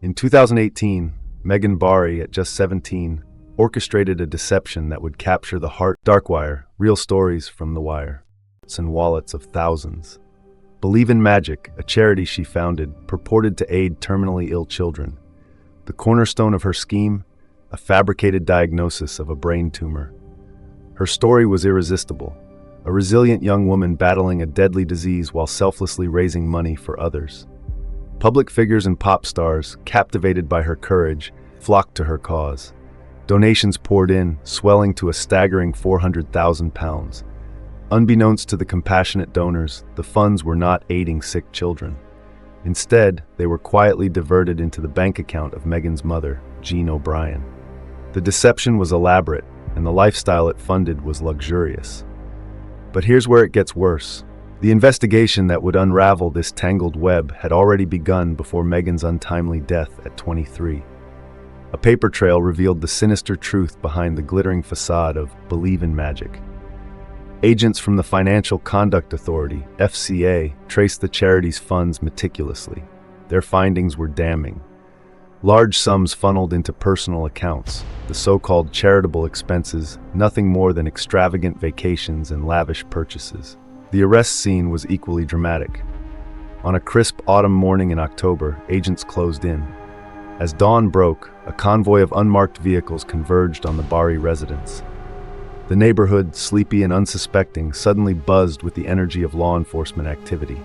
In 2018, Megan Barry, at just 17, orchestrated a deception that would capture the heart. DARKWIRE, real stories from the wire. And wallets of thousands. Believe in Magic, a charity she founded, purported to aid terminally ill children. The cornerstone of her scheme, a fabricated diagnosis of a brain tumor. Her story was irresistible, a resilient young woman battling a deadly disease while selflessly raising money for others. Public figures and pop stars, captivated by her courage, flocked to her cause. Donations poured in, swelling to a staggering £400,000. Unbeknownst to the compassionate donors, the funds were not aiding sick children. Instead, they were quietly diverted into the bank account of Megan's mother, Jean O'Brien. The deception was elaborate, and the lifestyle it funded was luxurious. But here's where it gets worse. The investigation that would unravel this tangled web had already begun before Megan's untimely death at 23. A paper trail revealed the sinister truth behind the glittering facade of Believe in Magic. Agents from the Financial Conduct Authority, FCA, traced the charity's funds meticulously. Their findings were damning. Large sums funneled into personal accounts, the so-called charitable expenses, nothing more than extravagant vacations and lavish purchases. The arrest scene was equally dramatic. On a crisp autumn morning in October, agents closed in. As dawn broke, a convoy of unmarked vehicles converged on the Bari residence. The neighborhood, sleepy and unsuspecting, suddenly buzzed with the energy of law enforcement activity.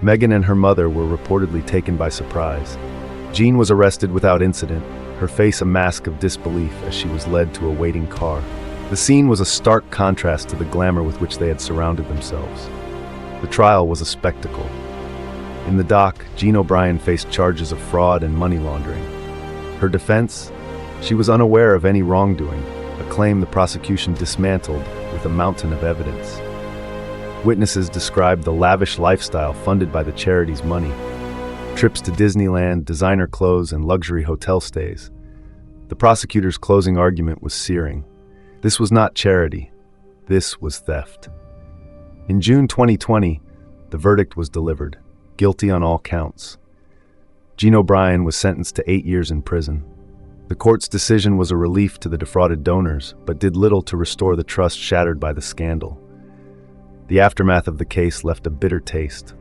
Megan and her mother were reportedly taken by surprise. Jean was arrested without incident, her face a mask of disbelief as she was led to a waiting car. The scene was a stark contrast to the glamour with which they had surrounded themselves. The trial was a spectacle. In the dock, Jean O'Brien faced charges of fraud and money laundering. Her defense? She was unaware of any wrongdoing, a claim the prosecution dismantled with a mountain of evidence. Witnesses described the lavish lifestyle funded by the charity's money. Trips to Disneyland, designer clothes, and luxury hotel stays. The prosecutor's closing argument was searing. This was not charity. This was theft. In June 2020, the verdict was delivered. Guilty on all counts. Jean O'Brien was sentenced to 8 years in prison. The court's decision was a relief to the defrauded donors, but did little to restore the trust shattered by the scandal. The aftermath of the case left a bitter taste.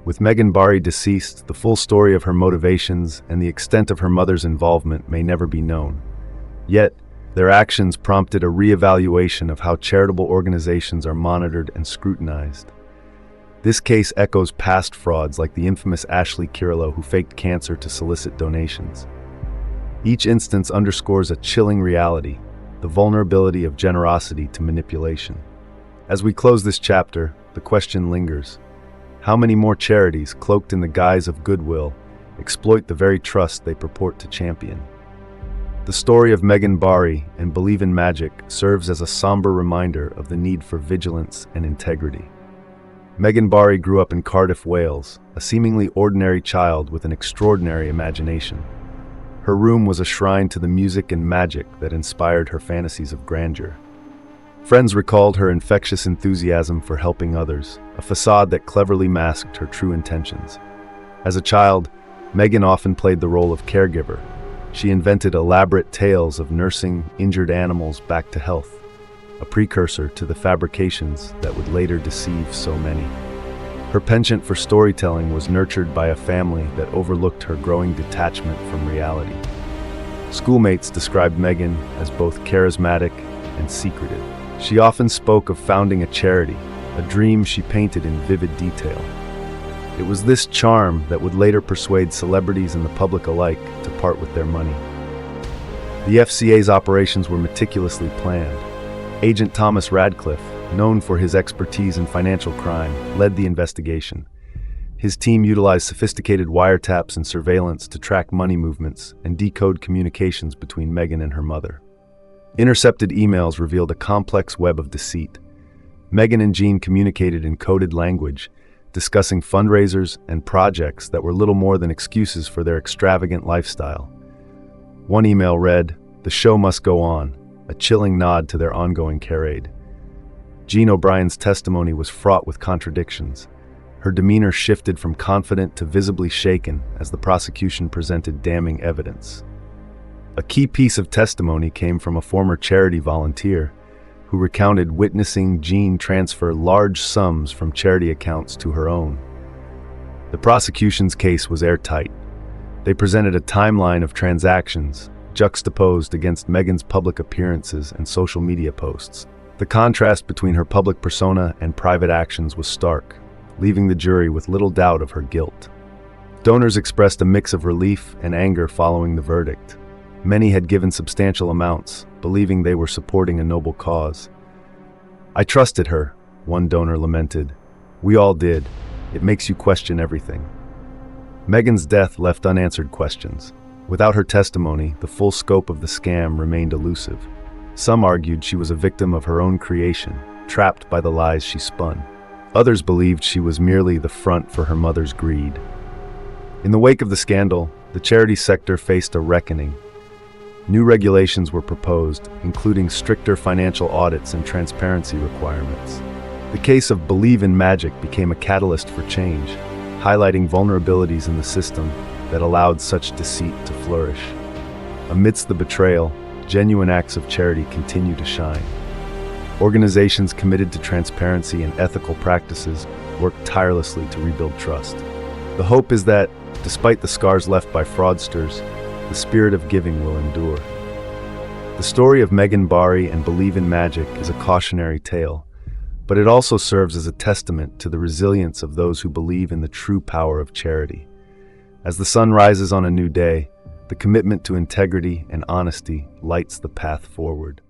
With Megan Barry deceased, the full story of her motivations and the extent of her mother's involvement may never be known. Yet, their actions prompted a re-evaluation of how charitable organizations are monitored and scrutinized. This case echoes past frauds like the infamous Ashley Kirillo who faked cancer to solicit donations. Each instance underscores a chilling reality, the vulnerability of generosity to manipulation. As we close this chapter, the question lingers. How many more charities, cloaked in the guise of goodwill, exploit the very trust they purport to champion? The story of Megan Barry and Believe in Magic serves as a somber reminder of the need for vigilance and integrity. Megan Barry grew up in Cardiff, Wales, a seemingly ordinary child with an extraordinary imagination. Her room was a shrine to the music and magic that inspired her fantasies of grandeur. Friends recalled her infectious enthusiasm for helping others, a facade that cleverly masked her true intentions. As a child, Megan often played the role of caregiver. She invented elaborate tales of nursing injured animals back to health, a precursor to the fabrications that would later deceive so many. Her penchant for storytelling was nurtured by a family that overlooked her growing detachment from reality. Schoolmates described Megan as both charismatic and secretive. She often spoke of founding a charity, a dream she painted in vivid detail. It was this charm that would later persuade celebrities and the public alike to part with their money. The FCA's operations were meticulously planned. Agent Thomas Radcliffe, known for his expertise in financial crime, led the investigation. His team utilized sophisticated wiretaps and surveillance to track money movements and decode communications between Megan and her mother. Intercepted emails revealed a complex web of deceit. Megan and Jean communicated in coded language, discussing fundraisers and projects that were little more than excuses for their extravagant lifestyle. One email read, "The show must go on," a chilling nod to their ongoing charade. Jean O'Brien's testimony was fraught with contradictions. Her demeanor shifted from confident to visibly shaken as the prosecution presented damning evidence. A key piece of testimony came from a former charity volunteer who recounted witnessing Jean transfer large sums from charity accounts to her own. The prosecution's case was airtight. They presented a timeline of transactions, juxtaposed against Megan's public appearances and social media posts. The contrast between her public persona and private actions was stark, leaving the jury with little doubt of her guilt. Donors expressed a mix of relief and anger following the verdict. Many had given substantial amounts, believing they were supporting a noble cause. "I trusted her," one donor lamented. "We all did. It makes you question everything." Megan's death left unanswered questions. Without her testimony, the full scope of the scam remained elusive. Some argued she was a victim of her own creation, trapped by the lies she spun. Others believed she was merely the front for her mother's greed. In the wake of the scandal, the charity sector faced a reckoning. New regulations were proposed, including stricter financial audits and transparency requirements. The case of Believe in Magic became a catalyst for change, highlighting vulnerabilities in the system that allowed such deceit to flourish. Amidst the betrayal, genuine acts of charity continue to shine. Organizations committed to transparency and ethical practices work tirelessly to rebuild trust. The hope is that, despite the scars left by fraudsters, the spirit of giving will endure. The story of Megan Barry and Believe in Magic is a cautionary tale, but it also serves as a testament to the resilience of those who believe in the true power of charity. As the sun rises on a new day, the commitment to integrity and honesty lights the path forward.